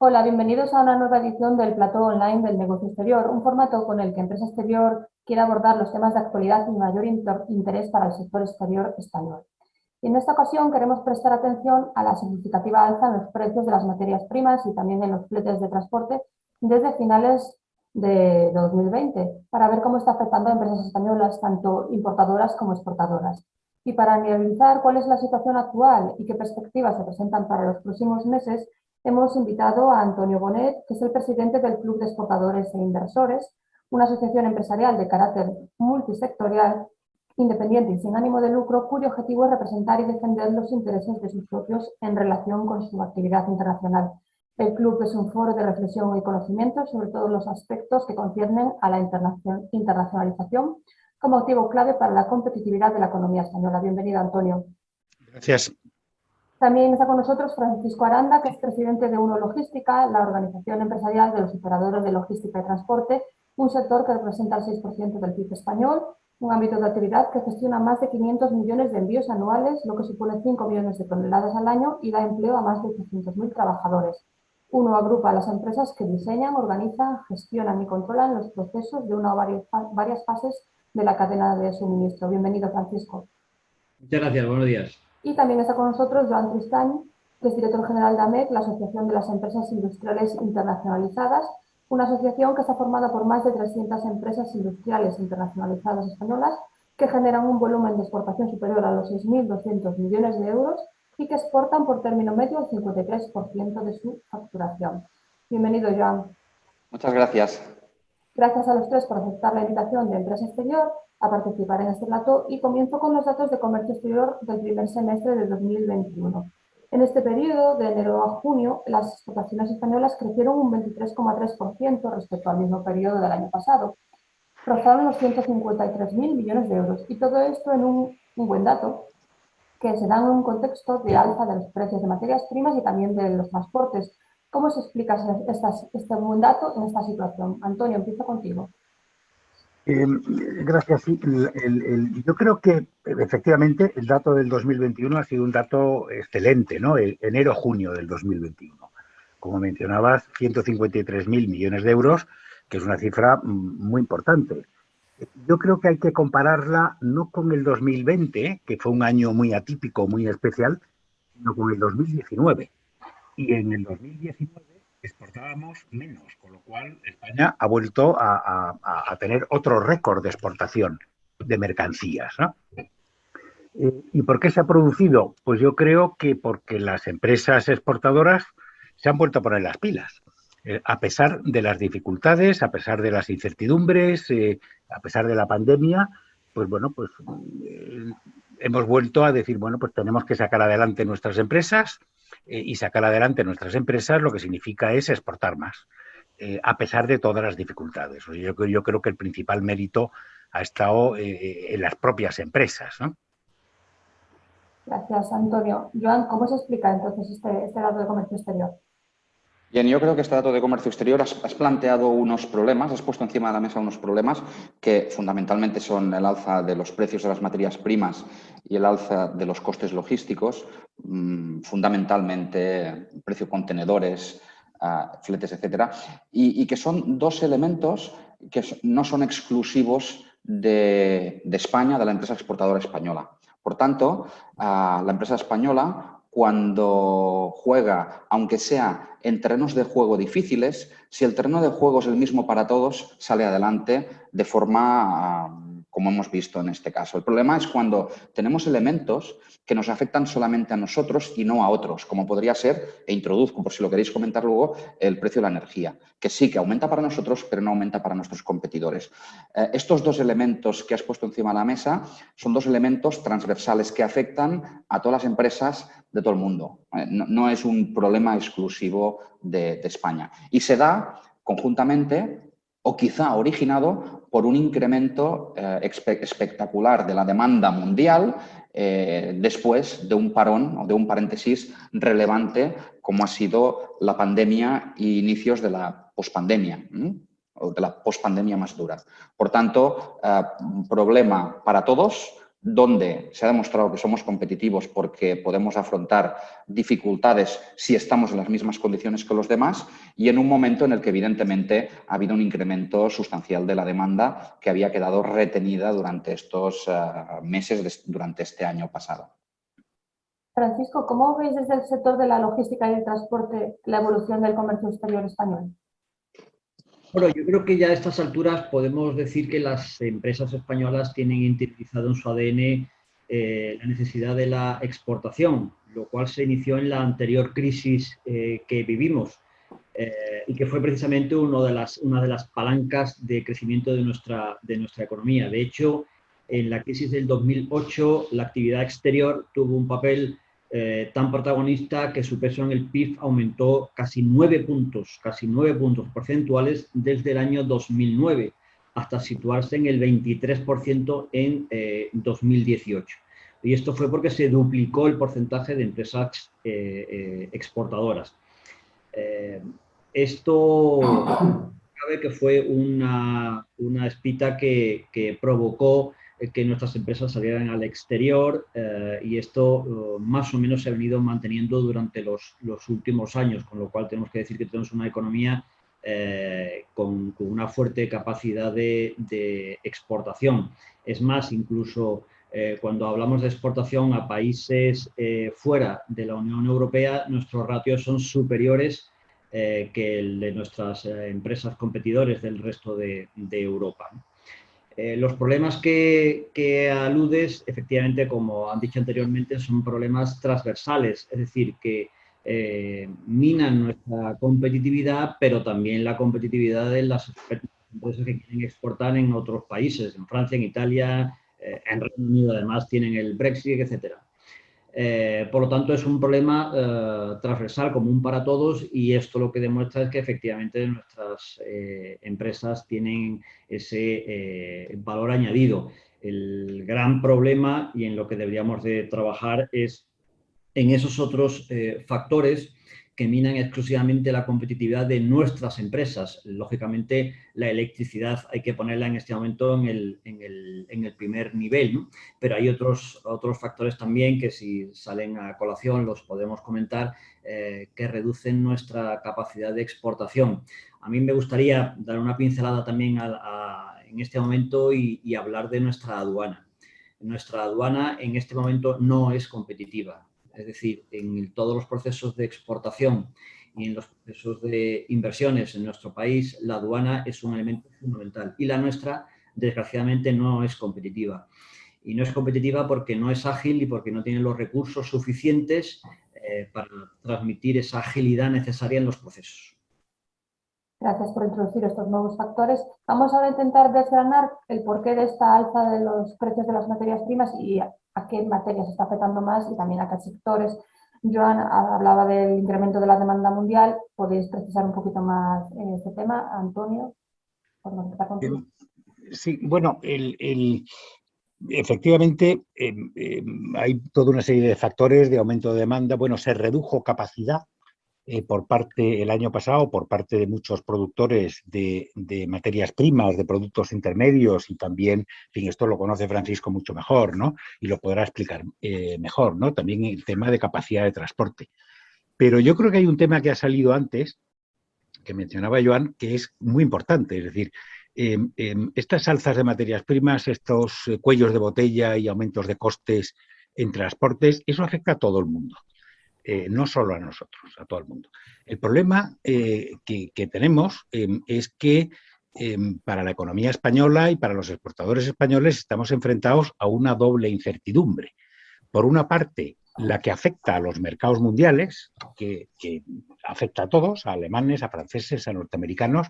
Hola, bienvenidos a una nueva edición del Plató Online del Negocio Exterior, un formato con el que Empresa Exterior quiere abordar los temas de actualidad y mayor interés para el sector exterior español. Y en esta ocasión queremos prestar atención a la significativa alza en los precios de las materias primas y también en los fletes de transporte desde finales de 2020, para ver cómo está afectando a empresas españolas, tanto importadoras como exportadoras. Y para analizar cuál es la situación actual y qué perspectivas se presentan para los próximos meses, hemos invitado a Antonio Bonet, que es el presidente del Club de Exportadores e Inversores, una asociación empresarial de carácter multisectorial, independiente y sin ánimo de lucro, cuyo objetivo es representar y defender los intereses de sus socios en relación con su actividad internacional. El club es un foro de reflexión y conocimiento sobre todos los aspectos que conciernen a la internacionalización como activo clave para la competitividad de la economía española. Bienvenido, Antonio. Gracias. También está con nosotros Francisco Aranda, que es presidente de Uno Logística, la organización empresarial de los operadores de logística y transporte, un sector que representa el 6% del PIB español, un ámbito de actividad que gestiona más de 500 millones de envíos anuales, lo que supone 5 millones de toneladas al año y da empleo a más de 800.000 trabajadores. Uno agrupa a las empresas que diseñan, organizan, gestionan y controlan los procesos de una o varias fases de la cadena de suministro. Bienvenido, Francisco. Muchas gracias, buenos días. Y también está con nosotros Joan Tristany, que es director general de AMEC, la Asociación de las Empresas Industriales Internacionalizadas, una asociación que está formada por más de 300 empresas industriales internacionalizadas españolas que generan un volumen de exportación superior a los 6.200 millones de euros y que exportan por término medio el 53% de su facturación. Bienvenido, Joan. Muchas gracias. Gracias a los tres por aceptar la invitación de Empresa Exterior a participar en este plato y comienzo con los datos de comercio exterior del primer semestre de 2021. En este periodo, de enero a junio, las exportaciones españolas crecieron un 23,3% respecto al mismo periodo del año pasado. Rozaron los 153.000 millones de euros y todo esto en un buen dato que se da en un contexto de alza de los precios de materias primas y también de los transportes. ¿Cómo se explica este buen dato en esta situación? Antonio, empiezo contigo. Gracias. Sí, yo creo que efectivamente el dato del 2021 ha sido un dato excelente, ¿no? El enero-junio del 2021. Como mencionabas, 153.000 millones de euros, que es una cifra muy importante. Yo creo que hay que compararla no con el 2020, que fue un año muy atípico, muy especial, sino con el 2019. Y en el 2019 exportábamos menos, con lo cual España ha vuelto a tener otro récord de exportación de mercancías, ¿no? ¿Y por qué se ha producido? Pues yo creo que porque las empresas exportadoras se han vuelto a poner las pilas. A pesar de las dificultades, a pesar de las incertidumbres, a pesar de la pandemia, pues bueno, pues hemos vuelto a decir, bueno, pues tenemos que sacar adelante nuestras empresas y sacar adelante nuestras empresas lo que significa es exportar más, a pesar de todas las dificultades. Yo creo que el principal mérito ha estado en las propias empresas, ¿no? Gracias, Antonio. Joan, ¿cómo se explica entonces este dato de comercio exterior? Bien, yo creo que este dato de comercio exterior has planteado unos problemas, has puesto encima de la mesa unos problemas que fundamentalmente son el alza de los precios de las materias primas y el alza de los costes logísticos, fundamentalmente precio contenedores, fletes, etcétera, y que son dos elementos que no son exclusivos de España, de la empresa exportadora española. Por tanto, la empresa española, cuando juega, aunque sea en terrenos de juego difíciles, si el terreno de juego es el mismo para todos, sale adelante de forma como hemos visto en este caso. El problema es cuando tenemos elementos que nos afectan solamente a nosotros y no a otros, como podría ser, e introduzco por si lo queréis comentar luego, el precio de la energía, que sí que aumenta para nosotros, pero no aumenta para nuestros competidores. Estos dos elementos que has puesto encima de la mesa son dos elementos transversales que afectan a todas las empresas de todo el mundo. No es un problema exclusivo de España. Y se da conjuntamente o quizá originado por un incremento espectacular de la demanda mundial después de un parón o de un paréntesis relevante como ha sido la pandemia e inicios de la pospandemia. o de la pospandemia más dura. Por tanto, un problema para todos, donde se ha demostrado que somos competitivos porque podemos afrontar dificultades si estamos en las mismas condiciones que los demás, y en un momento en el que evidentemente ha habido un incremento sustancial de la demanda que había quedado retenida durante estos meses, durante este año pasado. Francisco, ¿cómo veis desde el sector de la logística y el transporte la evolución del comercio exterior español? Bueno, yo creo que ya a estas alturas podemos decir que las empresas españolas tienen interiorizado en su ADN la necesidad de la exportación, lo cual se inició en la anterior crisis que vivimos y que fue precisamente una de las palancas de crecimiento de nuestra economía. De hecho, en la crisis del 2008, la actividad exterior tuvo un papel tan protagonista que su peso en el PIB aumentó casi 9 puntos porcentuales desde el año 2009 hasta situarse en el 23% en 2018. Y esto fue porque se duplicó el porcentaje de empresas exportadoras. Esto cabe que fue una espita que provocó que nuestras empresas salieran al exterior y esto más o menos se ha venido manteniendo durante los últimos años, con lo cual tenemos que decir que tenemos una economía con una fuerte capacidad de exportación. Es más, incluso cuando hablamos de exportación a países fuera de la Unión Europea, nuestros ratios son superiores que el de nuestras empresas competidores del resto de Europa. Los problemas que aludes, efectivamente, como han dicho anteriormente, son problemas transversales, es decir, que minan nuestra competitividad, pero también la competitividad de las empresas que quieren exportar en otros países, en Francia, en Italia, en Reino Unido además tienen el Brexit, etcétera. Por lo tanto, es un problema transversal, común para todos, y esto lo que demuestra es que efectivamente nuestras empresas tienen ese valor añadido. El gran problema y en lo que deberíamos de trabajar es en esos otros factores que minan exclusivamente la competitividad de nuestras empresas. Lógicamente, la electricidad hay que ponerla en este momento en el primer nivel, ¿no? Pero hay otros factores también que, si salen a colación, los podemos comentar, que reducen nuestra capacidad de exportación. A mí me gustaría dar una pincelada también en este momento y hablar de nuestra aduana. Nuestra aduana en este momento no es competitiva. Es decir, en todos los procesos de exportación y en los procesos de inversiones en nuestro país, la aduana es un elemento fundamental. Y la nuestra, desgraciadamente, no es competitiva. Y no es competitiva porque no es ágil y porque no tiene los recursos suficientes para transmitir esa agilidad necesaria en los procesos. Gracias por introducir estos nuevos factores. Vamos ahora a intentar desgranar el porqué de esta alza de los precios de las materias primas y a qué materias está afectando más y también a qué sectores. Joan hablaba del incremento de la demanda mundial. ¿Podéis precisar un poquito más este tema, Antonio? Sí, bueno, efectivamente hay toda una serie de factores de aumento de demanda. Bueno, se redujo capacidad por parte, el año pasado, por parte de muchos productores de materias primas, de productos intermedios y también, en fin, esto lo conoce Francisco mucho mejor, ¿no? Y lo podrá explicar mejor, ¿no? También el tema de capacidad de transporte. Pero yo creo que hay un tema que ha salido antes, que mencionaba Joan, que es muy importante, es decir, estas alzas de materias primas, estos cuellos de botella y aumentos de costes en transportes, eso afecta a todo el mundo. No solo a nosotros, a todo el mundo. El problema que tenemos es que para la economía española y para los exportadores españoles estamos enfrentados a una doble incertidumbre. Por una parte, la que afecta a los mercados mundiales, que afecta a todos, a alemanes, a franceses, a norteamericanos,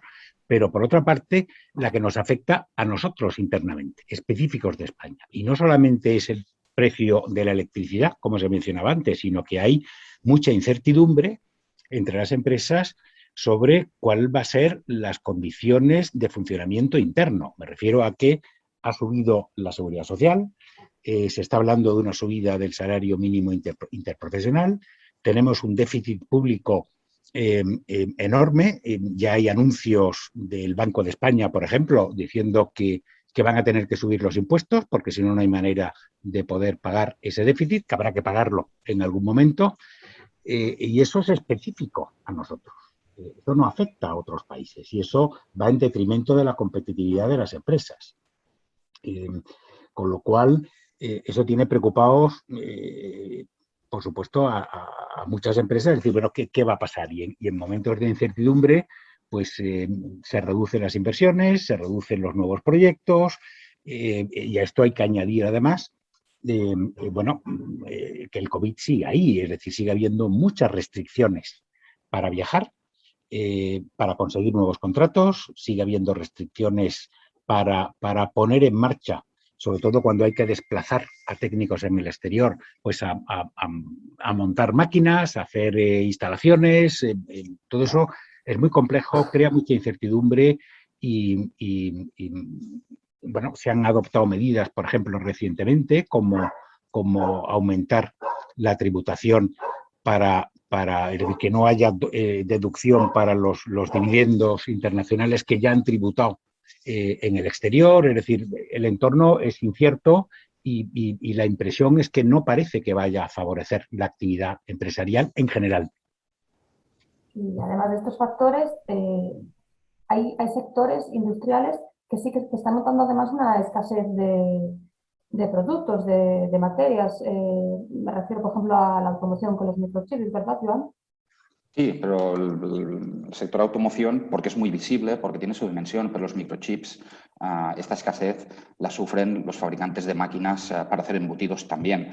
pero por otra parte, la que nos afecta a nosotros internamente, específicos de España. Y no solamente es el precio de la electricidad, como se mencionaba antes, sino que hay mucha incertidumbre entre las empresas sobre cuál va a ser las condiciones de funcionamiento interno. Me refiero a que ha subido la seguridad social, se está hablando de una subida del salario mínimo interprofesional, tenemos un déficit público enorme. Ya hay anuncios del Banco de España, por ejemplo, diciendo que van a tener que subir los impuestos porque si no, no hay manera de poder pagar ese déficit, que habrá que pagarlo en algún momento. Y eso es específico a nosotros. Eso no afecta a otros países y eso va en detrimento de la competitividad de las empresas. Con lo cual, eso tiene preocupados, por supuesto, a muchas empresas. Es decir, bueno, ¿qué va a pasar? Y en momentos de incertidumbre, pues se reducen las inversiones, se reducen los nuevos proyectos, y a esto hay que añadir además que el COVID sigue ahí, es decir, sigue habiendo muchas restricciones para viajar, para conseguir nuevos contratos, sigue habiendo restricciones para poner en marcha, sobre todo cuando hay que desplazar a técnicos en el exterior, pues a montar máquinas, a hacer instalaciones, todo eso es muy complejo, crea mucha incertidumbre y bueno, se han adoptado medidas, por ejemplo, recientemente, como aumentar la tributación para que no haya deducción para los dividendos internacionales que ya han tributado en el exterior. Es decir, el entorno es incierto y la impresión es que no parece que vaya a favorecer la actividad empresarial en general. Y además de estos factores, hay sectores industriales que sí que están notando además una escasez de productos, de materias. Me refiero, por ejemplo, a la automoción con los microchips, ¿verdad, Joan? Sí, pero el sector automoción, porque es muy visible, porque tiene su dimensión, pero los microchips, esta escasez la sufren los fabricantes de máquinas para hacer embutidos también.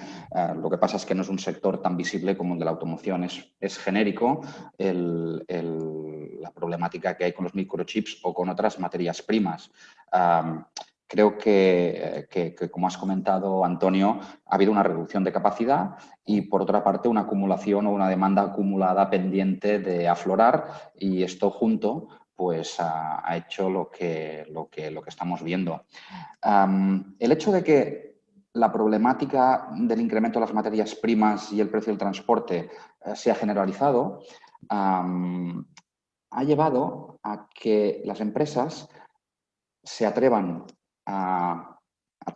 Lo que pasa es que no es un sector tan visible como el de la automoción, es genérico la problemática que hay con los microchips o con otras materias primas. Creo que, como has comentado, Antonio, ha habido una reducción de capacidad y, por otra parte, una acumulación o una demanda acumulada pendiente de aflorar, y esto junto pues, ha hecho lo que estamos viendo. El hecho de que la problemática del incremento de las materias primas y el precio del transporte se ha generalizado ha llevado a que las empresas se atrevan a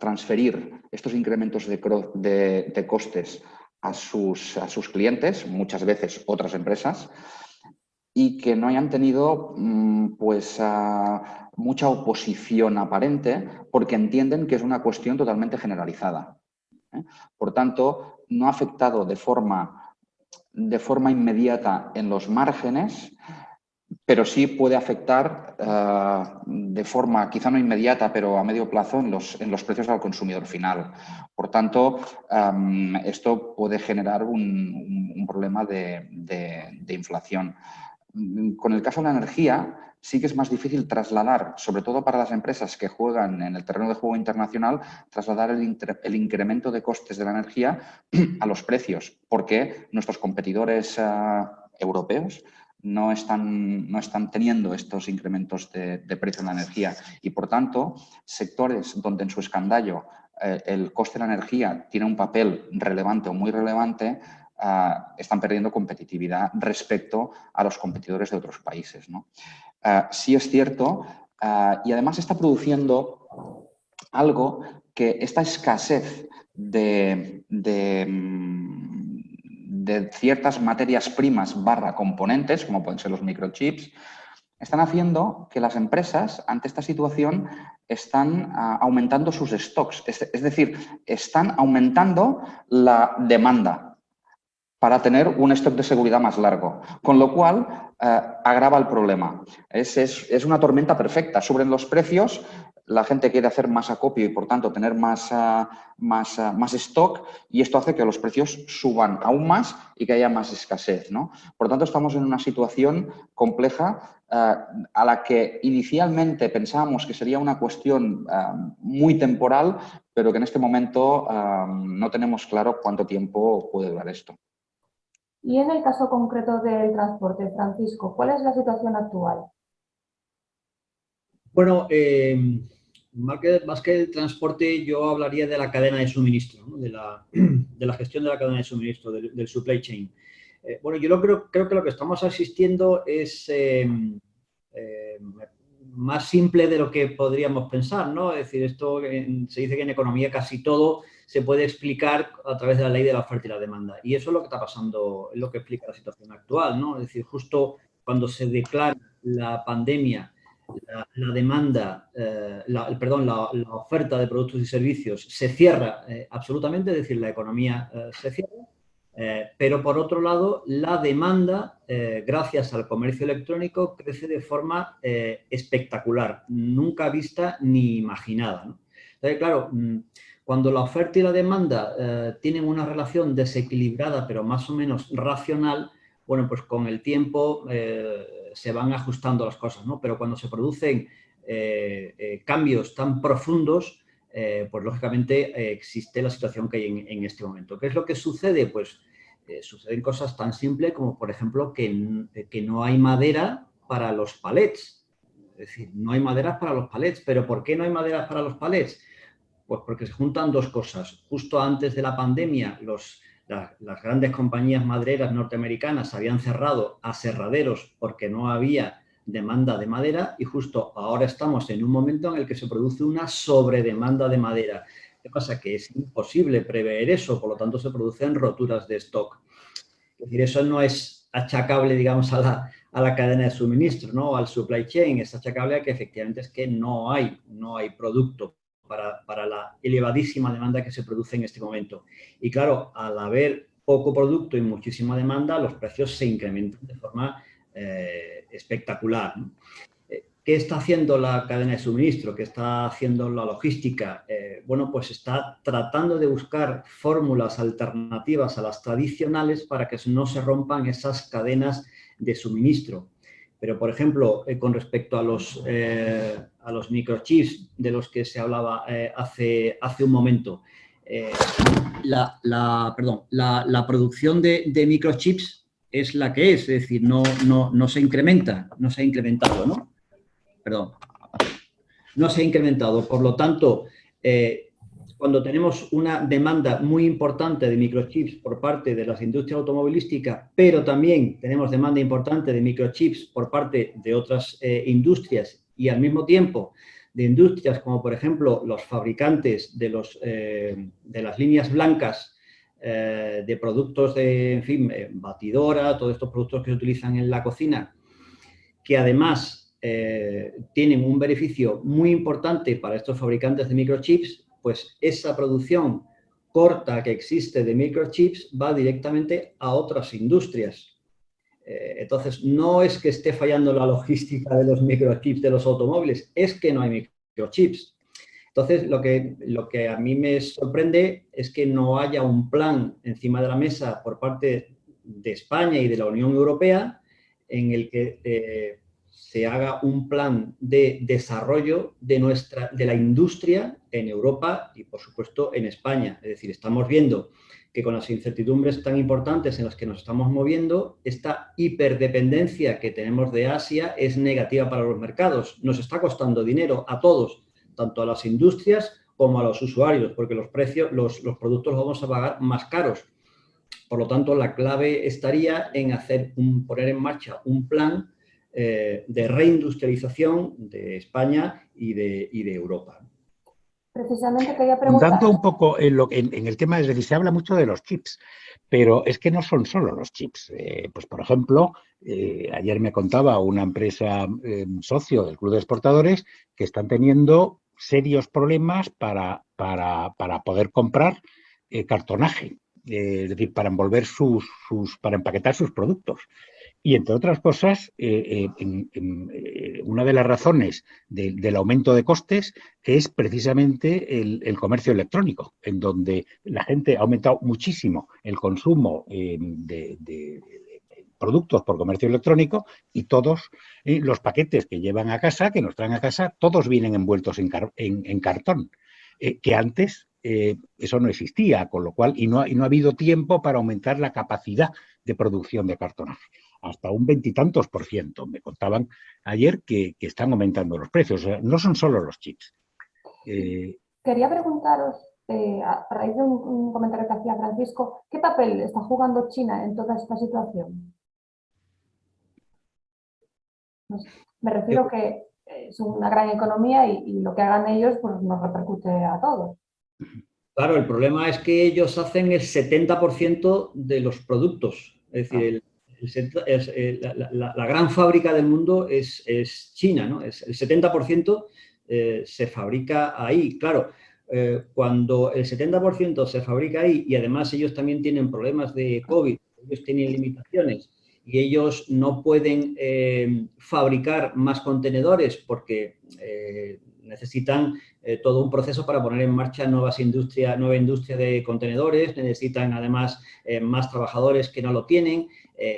transferir estos incrementos de costes a sus clientes, muchas veces otras empresas, y que no hayan tenido pues, mucha oposición aparente porque entienden que es una cuestión totalmente generalizada. Por tanto, no ha afectado de forma inmediata en los márgenes, pero sí puede afectar de forma quizá no inmediata, pero a medio plazo en los precios al consumidor final. Por tanto, esto puede generar un problema de inflación. Con el caso de la energía, sí que es más difícil trasladar, sobre todo para las empresas que juegan en el terreno de juego internacional, trasladar el incremento de costes de la energía a los precios, porque nuestros competidores europeos no están teniendo estos incrementos de precio en la energía y, por tanto, sectores donde en su escandallo el coste de la energía tiene un papel relevante o muy relevante, están perdiendo competitividad respecto a los competidores de otros países, ¿no? Sí es cierto, y además está produciendo algo que esta escasez de ciertas materias primas / componentes, como pueden ser los microchips, están haciendo que las empresas, ante esta situación, están aumentando sus stocks. Es decir, están aumentando la demanda para tener un stock de seguridad más largo, con lo cual agrava el problema. Es una tormenta perfecta. Suben los precios, la gente quiere hacer más acopio y, por tanto, tener más stock, y esto hace que los precios suban aún más y que haya más escasez, ¿no? Por tanto, estamos en una situación compleja a la que inicialmente pensábamos que sería una cuestión muy temporal, pero que en este momento no tenemos claro cuánto tiempo puede durar esto. Y en el caso concreto del transporte, Francisco, ¿cuál es la situación actual? Bueno, más que el transporte, yo hablaría de la cadena de suministro, ¿no? de la gestión de la cadena de suministro, del supply chain. Bueno, yo creo que lo que estamos asistiendo es más simple de lo que podríamos pensar, ¿no? Es decir, esto se dice que en economía casi todo se puede explicar a través de la ley de la oferta y la demanda. Y eso es lo que está pasando, es lo que explica la situación actual, ¿no? Es decir, justo cuando se declara la pandemia, la demanda, la oferta de productos y servicios se cierra absolutamente, es decir, la economía se cierra. Pero por otro lado, la demanda, gracias al comercio electrónico, crece de forma espectacular, nunca vista ni imaginada, ¿no? Entonces, claro, cuando la oferta y la demanda tienen una relación desequilibrada, pero más o menos racional, bueno, pues con el tiempo se van ajustando las cosas, ¿no? Pero cuando se producen cambios tan profundos, pues lógicamente existe la situación que hay en este momento. ¿Qué es lo que sucede? Pues suceden cosas tan simples como, por ejemplo, que no hay madera para los palets. Es decir, no hay maderas para los palets. ¿Pero por qué no hay maderas para los palets? Pues porque se juntan dos cosas. Justo antes de la pandemia, las grandes compañías madereras norteamericanas habían cerrado aserraderos porque no había demanda de madera y justo ahora estamos en un momento en el que se produce una sobredemanda de madera. ¿Qué pasa? Que es imposible prever eso, por lo tanto se producen roturas de stock. Es decir, eso no es achacable, digamos, a la cadena de suministro, ¿no? Al supply chain, es achacable a que efectivamente es que no hay producto para la elevadísima demanda que se produce en este momento. Y claro, al haber poco producto y muchísima demanda, los precios se incrementan de forma espectacular, ¿no? ¿Qué está haciendo la cadena de suministro? ¿Qué está haciendo la logística? Bueno, pues está tratando de buscar fórmulas alternativas a las tradicionales para que no se rompan esas cadenas de suministro. Pero, por ejemplo, con respecto a los microchips de los que se hablaba hace un momento, la producción de microchips es la que es decir, no se incrementa, no se ha incrementado, ¿no? Perdón, no se ha incrementado. Por lo tanto, cuando tenemos una demanda muy importante de microchips por parte de las industrias automovilísticas, pero también tenemos demanda importante de microchips por parte de otras industrias y al mismo tiempo de industrias como, por ejemplo, los fabricantes de las líneas blancas de productos de, en fin, batidora, todos estos productos que se utilizan en la cocina, que además tienen un beneficio muy importante para estos fabricantes de microchips, pues esa producción corta que existe de microchips va directamente a otras industrias. Entonces, no es que esté fallando la logística de los microchips de los automóviles, es que no hay microchips. Entonces, lo que a mí me sorprende es que no haya un plan encima de la mesa por parte de España y de la Unión Europea en el que se haga un plan de desarrollo de la industria en Europa y, por supuesto, en España. Es decir, estamos viendo que con las incertidumbres tan importantes en las que nos estamos moviendo, esta hiperdependencia que tenemos de Asia es negativa para los mercados. Nos está costando dinero a todos, tanto a las industrias como a los usuarios, porque los precios, los productos los vamos a pagar más caros. Por lo tanto, la clave estaría en poner en marcha un plan de reindustrialización de España y de Europa. Precisamente quería preguntar... Dando un poco en el tema, es decir, se habla mucho de los chips, pero es que no son solo los chips. Pues, por ejemplo, ayer me contaba una empresa socio del Club de Exportadores que están teniendo serios problemas para poder comprar cartonaje, es decir, para envolver para empaquetar sus productos. Y, entre otras cosas, una de las razones del aumento de costes es precisamente el comercio electrónico, en donde la gente ha aumentado muchísimo el consumo de productos por comercio electrónico y todos los paquetes que llevan a casa, que nos traen a casa, todos vienen envueltos en cartón, que antes eso no existía, con lo cual, y no ha habido tiempo para aumentar la capacidad de producción de cartonaje. Hasta un 20 y tantos %. Me contaban ayer que están aumentando los precios. O sea, no son solo los chips. Quería preguntaros a raíz de un comentario que hacía Francisco, ¿qué papel está jugando China en toda esta situación? No sé, me refiero que es una gran economía y lo que hagan ellos pues, nos repercute a todos. Claro, el problema es que ellos hacen el 70% de los productos. Es decir, la gran fábrica del mundo es China, ¿no? El 70% se fabrica ahí. Claro, cuando el 70% se fabrica ahí y además ellos también tienen problemas de COVID, ellos tienen limitaciones y ellos no pueden fabricar más contenedores porque necesitan todo un proceso para poner en marcha nueva industria de contenedores, necesitan además más trabajadores que no lo tienen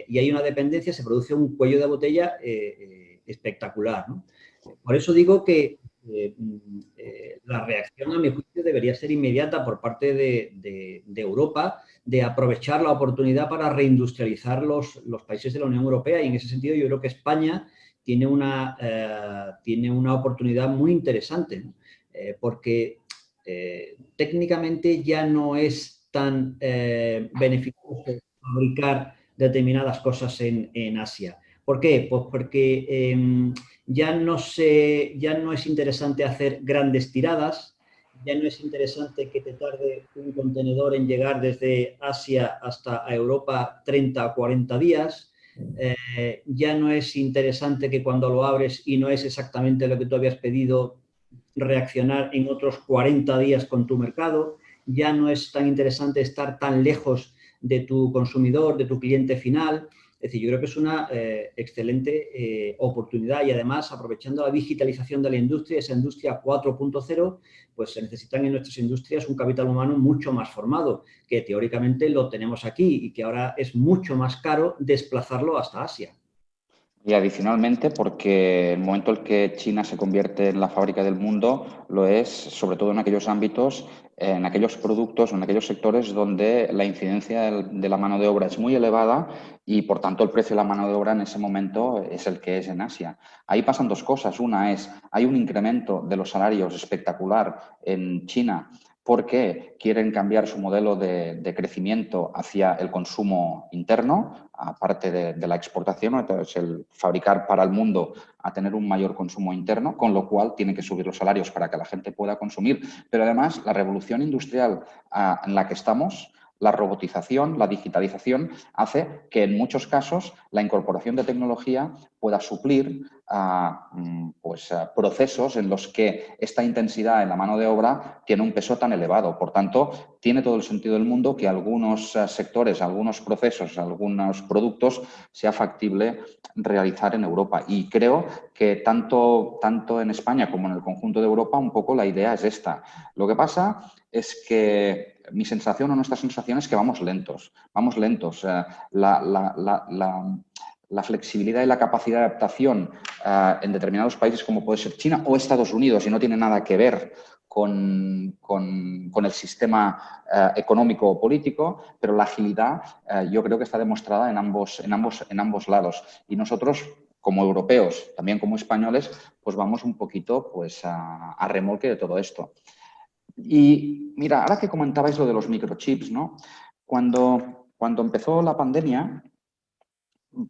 y hay una dependencia, se produce un cuello de botella espectacular, ¿no? Por eso digo que la reacción, a mi juicio, debería ser inmediata por parte de Europa de aprovechar la oportunidad para reindustrializar los países de la Unión Europea y en ese sentido yo creo que España tiene una oportunidad muy interesante, ¿no? Porque técnicamente ya no es tan beneficioso fabricar determinadas cosas en Asia. ¿Por qué? Pues porque ya no es interesante hacer grandes tiradas, ya no es interesante que te tarde un contenedor en llegar desde Asia hasta Europa 30 o 40 días, ya no es interesante que cuando lo abres y no es exactamente lo que tú habías pedido, reaccionar en otros 40 días con tu mercado, ya no es tan interesante estar tan lejos de tu consumidor, de tu cliente final. Es decir, yo creo que es una excelente oportunidad y además aprovechando la digitalización de la industria, esa industria 4.0, pues se necesitan en nuestras industrias un capital humano mucho más formado, que teóricamente lo tenemos aquí y que ahora es mucho más caro desplazarlo hasta Asia. Y adicionalmente, porque el momento en que China se convierte en la fábrica del mundo, lo es sobre todo en aquellos ámbitos, en aquellos productos, en aquellos sectores donde la incidencia de la mano de obra es muy elevada y, por tanto, el precio de la mano de obra en ese momento es el que es en Asia. Ahí pasan dos cosas. Una es, hay un incremento de los salarios espectacular en China porque quieren cambiar su modelo de crecimiento hacia el consumo interno, aparte de la exportación, entonces el fabricar para el mundo a tener un mayor consumo interno, con lo cual tienen que subir los salarios para que la gente pueda consumir. Pero además, la revolución industrial en la que estamos, la robotización, la digitalización, hace que en muchos casos la incorporación de tecnología pueda suplir procesos en los que esta intensidad en la mano de obra tiene un peso tan elevado. Por tanto, tiene todo el sentido del mundo que algunos sectores, algunos procesos, algunos productos sea factible realizar en Europa. Y creo que tanto en España como en el conjunto de Europa un poco la idea es esta. Lo que pasa es que mi sensación o nuestra sensación es que vamos lentos. Vamos lentos. La flexibilidad y la capacidad de adaptación en determinados países como puede ser China o Estados Unidos, y no tiene nada que ver con el sistema económico o político, pero la agilidad yo creo que está demostrada en ambos lados. Y nosotros, como europeos, también como españoles, pues vamos un poquito pues, a remolque de todo esto. Y mira, ahora que comentabais lo de los microchips, ¿no? Cuando empezó la pandemia,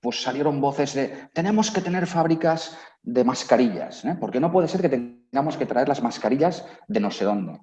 pues salieron voces de tenemos que tener fábricas de mascarillas, ¿eh? Porque no puede ser que tengamos que traer las mascarillas de no sé dónde.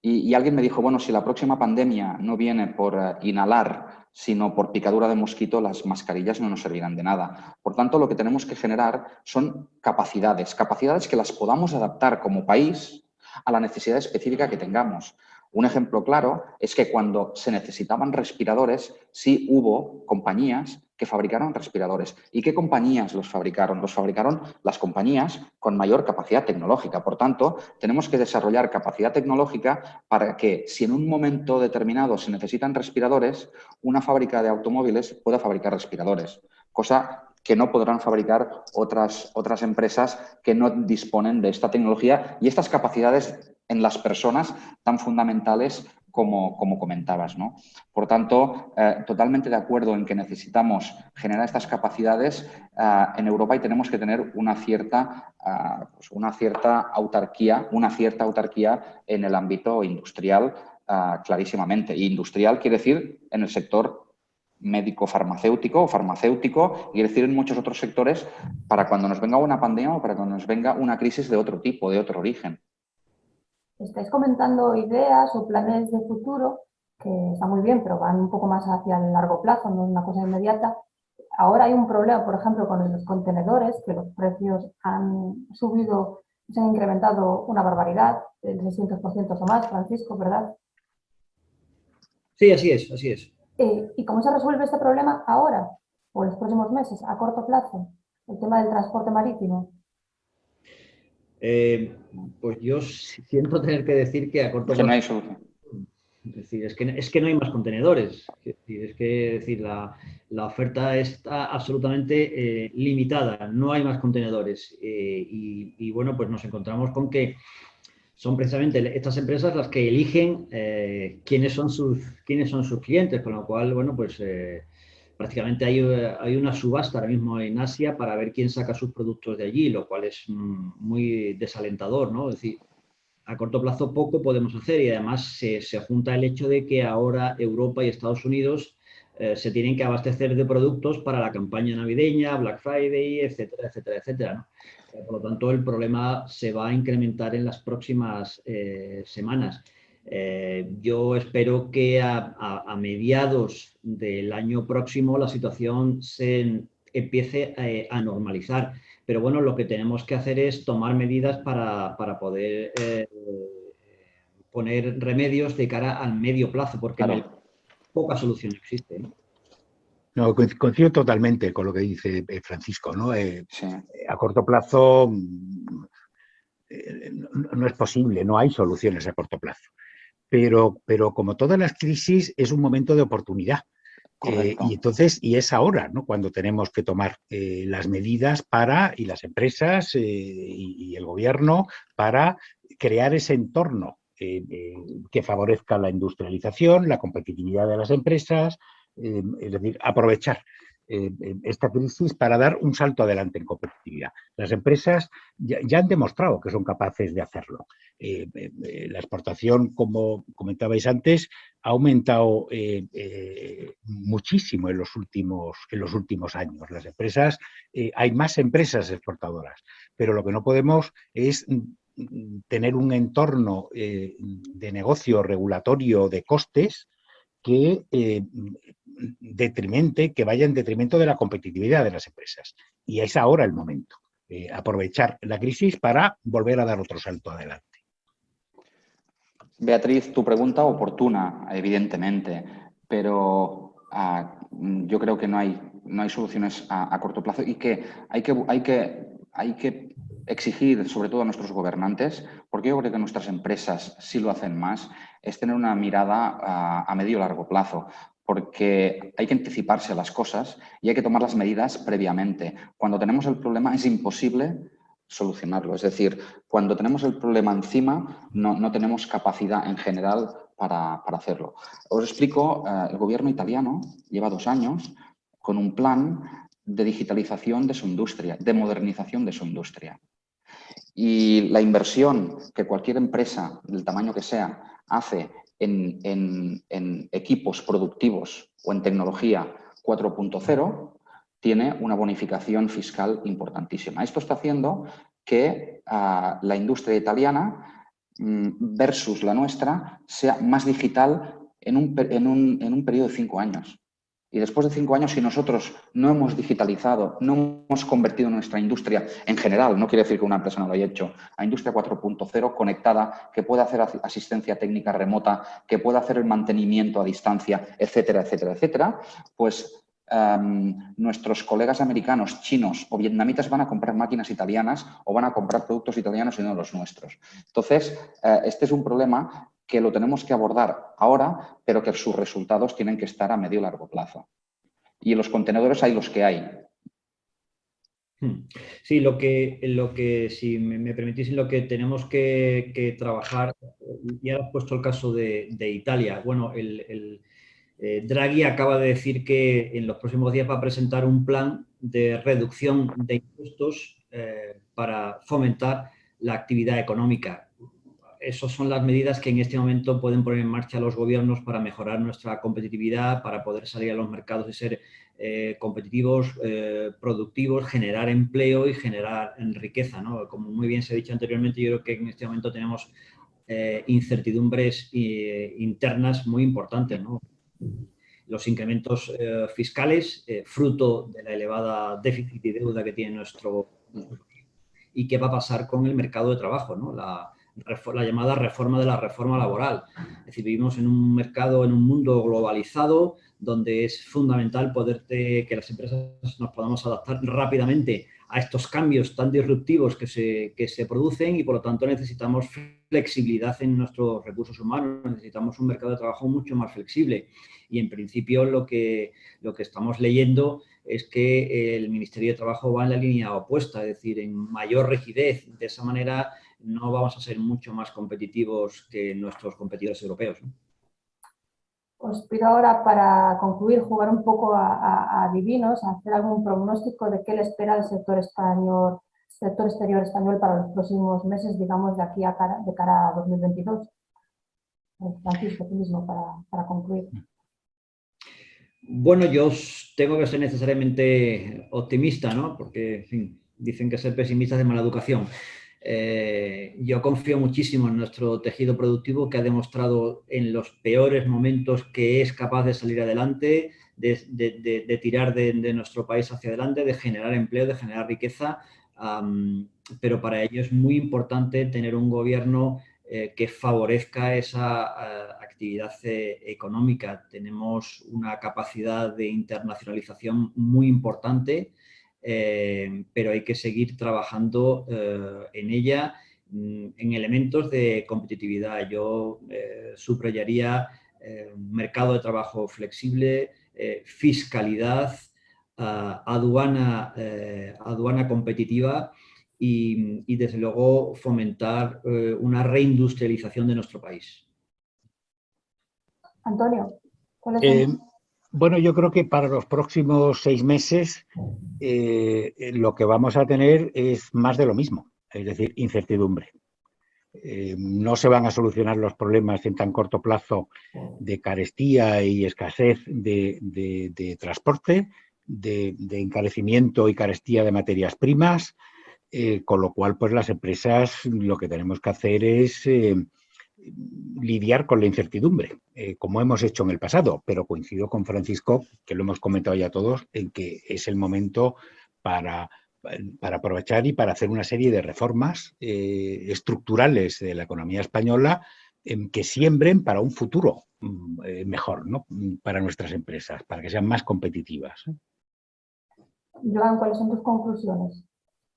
Y alguien me dijo, bueno, si la próxima pandemia no viene por inhalar, sino por picadura de mosquito, las mascarillas no nos servirán de nada. Por tanto, lo que tenemos que generar son capacidades que las podamos adaptar como país a la necesidad específica que tengamos. Un ejemplo claro es que cuando se necesitaban respiradores, sí hubo compañías que fabricaron respiradores. ¿Y qué compañías los fabricaron? Los fabricaron las compañías con mayor capacidad tecnológica. Por tanto, tenemos que desarrollar capacidad tecnológica para que, si en un momento determinado se necesitan respiradores, una fábrica de automóviles pueda fabricar respiradores, cosa que no podrán fabricar otras empresas que no disponen de esta tecnología y estas capacidades en las personas tan fundamentales como comentabas, ¿no? Por tanto, totalmente de acuerdo en que necesitamos generar estas capacidades en Europa y tenemos que tener una cierta autarquía en el ámbito industrial clarísimamente. Y industrial quiere decir en el sector médico-farmacéutico o farmacéutico, quiere decir en muchos otros sectores para cuando nos venga una pandemia o para cuando nos venga una crisis de otro tipo, de otro origen. Estáis comentando ideas o planes de futuro que están muy bien, pero van un poco más hacia el largo plazo, no es una cosa inmediata. Ahora hay un problema, por ejemplo, con los contenedores, que los precios han subido, se han incrementado una barbaridad, el 600% o más, Francisco, ¿verdad? Sí, así es, así es. ¿Y cómo se resuelve este problema ahora o en los próximos meses, a corto plazo? El tema del transporte marítimo. Pues yo siento tener que decir que a corto Que no plazo, hay solución. es decir, es que no hay más contenedores. Es decir, la oferta está absolutamente limitada, no hay más contenedores. Y bueno, pues nos encontramos con que son precisamente estas empresas las que eligen quiénes son sus clientes, con lo cual, bueno, pues prácticamente hay una subasta ahora mismo en Asia para ver quién saca sus productos de allí, lo cual es muy desalentador, ¿no? Es decir, a corto plazo poco podemos hacer y además se junta el hecho de que ahora Europa y Estados Unidos se tienen que abastecer de productos para la campaña navideña, Black Friday, etcétera, etcétera, etcétera, ¿no? Por lo tanto, el problema se va a incrementar en las próximas semanas. Yo espero que a mediados del año próximo la situación se empiece a normalizar. Pero bueno, lo que tenemos que hacer es tomar medidas para poder poner remedios de cara al medio plazo, porque Claro. en el poca solución existe, ¿no? No, coincido totalmente con lo que dice Francisco, ¿no? Sí. A corto plazo no es posible, no hay soluciones a corto plazo. Pero como todas las crisis, es un momento de oportunidad. Y entonces, y es ahora, ¿no?, cuando tenemos que tomar las medidas y las empresas y el gobierno para crear ese entorno que favorezca la industrialización, la competitividad de las empresas, es decir, aprovechar esta crisis para dar un salto adelante en competitividad. Las empresas ya han demostrado que son capaces de hacerlo. La exportación, como comentabais antes, ha aumentado muchísimo en los últimos años. Las empresas, hay más empresas exportadoras, pero lo que no podemos es tener un entorno de negocio regulatorio de costes que vaya en detrimento de la competitividad de las empresas. Y es ahora el momento. Aprovechar la crisis para volver a dar otro salto adelante. Beatriz, tu pregunta oportuna, evidentemente, pero yo creo que no hay soluciones a corto plazo y que hay que exigir, sobre todo a nuestros gobernantes, porque yo creo que nuestras empresas sí lo hacen más, es tener una mirada a medio y largo plazo, porque hay que anticiparse a las cosas y hay que tomar las medidas previamente. Cuando tenemos el problema es imposible solucionarlo. Es decir, cuando tenemos el problema encima, no tenemos capacidad en general para hacerlo. Os explico, el gobierno italiano lleva 2 años con un plan de digitalización de su industria, de modernización de su industria. Y la inversión que cualquier empresa, del tamaño que sea, hace en equipos productivos o en tecnología 4.0, tiene una bonificación fiscal importantísima. Esto está haciendo que la industria italiana versus la nuestra sea más digital en un periodo de 5 años. Y después de 5 años, si nosotros no hemos digitalizado, no hemos convertido nuestra industria en general, no quiere decir que una empresa no lo haya hecho, a industria 4.0 conectada, que pueda hacer asistencia técnica remota, que pueda hacer el mantenimiento a distancia, etcétera, etcétera, etcétera, pues nuestros colegas americanos, chinos o vietnamitas van a comprar máquinas italianas o van a comprar productos italianos y no los nuestros. Entonces, este es un problema que lo tenemos que abordar ahora, pero que sus resultados tienen que estar a medio y largo plazo. Y en los contenedores hay los que hay. Sí, lo que si me permitís, lo que tenemos que trabajar, ya has puesto el caso de Italia. Bueno, Draghi acaba de decir que en los próximos días va a presentar un plan de reducción de impuestos para fomentar la actividad económica. esas son las medidas que en este momento pueden poner en marcha los gobiernos para mejorar nuestra competitividad, para poder salir a los mercados y ser competitivos, productivos, generar empleo y generar riqueza, ¿no? Como muy bien se ha dicho anteriormente, yo creo que en este momento tenemos incertidumbres internas muy importantes, ¿no? Los incrementos fiscales, fruto de la elevada déficit y deuda que tiene nuestro y qué va a pasar con el mercado de trabajo, ¿no? La llamada reforma de la reforma laboral. Es decir, vivimos en un mercado, en un mundo globalizado, donde es fundamental que las empresas nos podamos adaptar rápidamente a estos cambios tan disruptivos que se producen y, por lo tanto, necesitamos flexibilidad en nuestros recursos humanos, necesitamos un mercado de trabajo mucho más flexible. Y, en principio, lo que estamos leyendo es que el Ministerio de Trabajo va en la línea opuesta, es decir, en mayor rigidez. De esa manera no vamos a ser mucho más competitivos que nuestros competidores europeos, ¿no? Os pido ahora, para concluir, jugar un poco a adivinos, a hacer algún pronóstico de qué le espera al sector exterior español para los próximos meses, digamos, de aquí de cara a 2022. Francisco, tú mismo, para concluir. Bueno, yo tengo que ser necesariamente optimista, ¿no? Porque, en fin, dicen que ser pesimista es de mala educación. Yo confío muchísimo en nuestro tejido productivo, que ha demostrado en los peores momentos que es capaz de salir adelante, de tirar de nuestro país hacia adelante, de generar empleo, de generar riqueza. Pero para ello es muy importante tener un gobierno que favorezca esa actividad económica. Tenemos una capacidad de internacionalización muy importante, pero hay que seguir trabajando en ella en elementos de competitividad. Yo subrayaría mercado de trabajo flexible, fiscalidad, aduana competitiva y, desde luego, fomentar una reindustrialización de nuestro país. Antonio, ¿cuáles son? Bueno, yo creo que para los próximos 6 meses lo que vamos a tener es más de lo mismo, es decir, incertidumbre. No se van a solucionar los problemas en tan corto plazo de carestía y escasez de transporte, de encarecimiento y carestía de materias primas, con lo cual, pues las empresas lo que tenemos que hacer es lidiar con la incertidumbre, como hemos hecho en el pasado, pero coincido con Francisco, que lo hemos comentado ya todos, en que es el momento para aprovechar y para hacer una serie de reformas estructurales de la economía española que siembren para un futuro mejor, ¿no? Para nuestras empresas, para que sean más competitivas. Joan, ¿cuáles son tus conclusiones?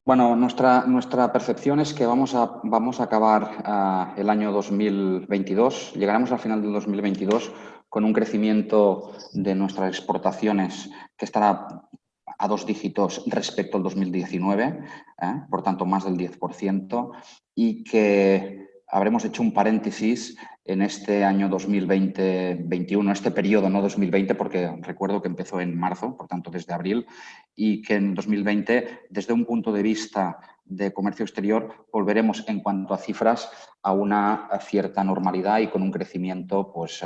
Bueno, nuestra percepción es que vamos a acabar el año 2022, llegaremos al final del 2022 con un crecimiento de nuestras exportaciones que estará a 2 dígitos respecto al 2019, por tanto más del 10%, y que habremos hecho un paréntesis en este año 2020-21, este periodo, no 2020, porque recuerdo que empezó en marzo, por tanto desde abril, y que en 2020, desde un punto de vista de comercio exterior, volveremos en cuanto a cifras a una cierta normalidad y con un crecimiento pues,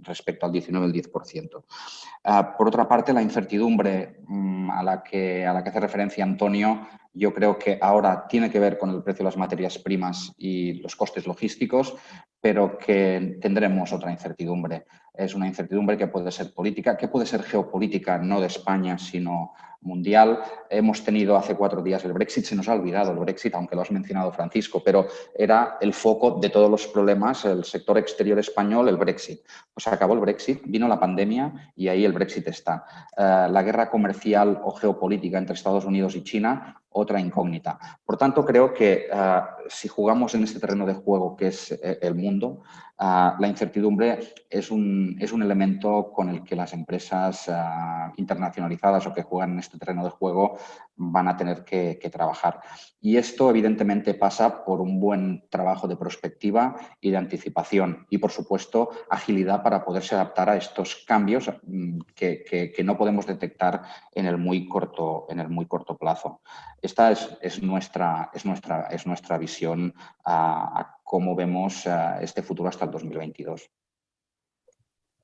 respecto al 19, el 10%. Por otra parte, la incertidumbre a la que hace referencia Antonio, yo creo que ahora tiene que ver con el precio de las materias primas y los costes logísticos, pero que tendremos otra incertidumbre. Es una incertidumbre que puede ser política, que puede ser geopolítica, no de España, sino mundial. Hemos tenido hace 4 días el Brexit, se nos ha olvidado el Brexit, aunque lo has mencionado, Francisco, pero era el foco de todos los problemas, el sector exterior español, el Brexit. Pues acabó el Brexit, vino la pandemia y ahí el Brexit está. La guerra comercial o geopolítica entre Estados Unidos y China, otra incógnita. Por tanto, creo que si jugamos en este terreno de juego que es el mundo, la incertidumbre es un elemento con el que las empresas internacionalizadas o que juegan en este terreno de juego van a tener que trabajar. Y esto, evidentemente, pasa por un buen trabajo de prospectiva y de anticipación y, por supuesto, agilidad para poderse adaptar a estos cambios que no podemos detectar en el muy corto plazo. esta es nuestra visión a cómo vemos este futuro hasta el 2022.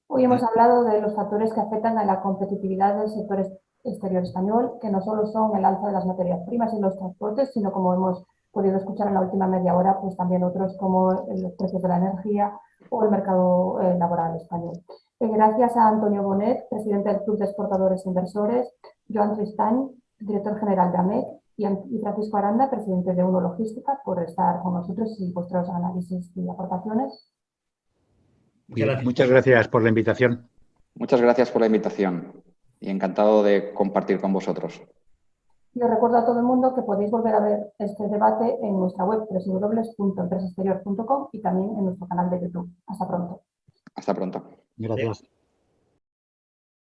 Hoy hemos hablado de los factores que afectan a la competitividad del sector exterior español, que no solo son el alza de las materias primas y los transportes, sino, como hemos podido escuchar en la última media hora, pues también otros como los precios de la energía o el mercado laboral español. Gracias a Antonio Bonet, presidente del Club de Exportadores e Inversores, Joan Tristany, director general de AMEC, y Francisco Aranda, presidente de Uno Logística, por estar con nosotros y vuestros análisis y aportaciones. Muchas gracias por la invitación. Muchas gracias por la invitación y encantado de compartir con vosotros. Y os recuerdo a todo el mundo que podéis volver a ver este debate en nuestra web www.empresaexterior.com y también en nuestro canal de YouTube. Hasta pronto. Hasta pronto. Gracias.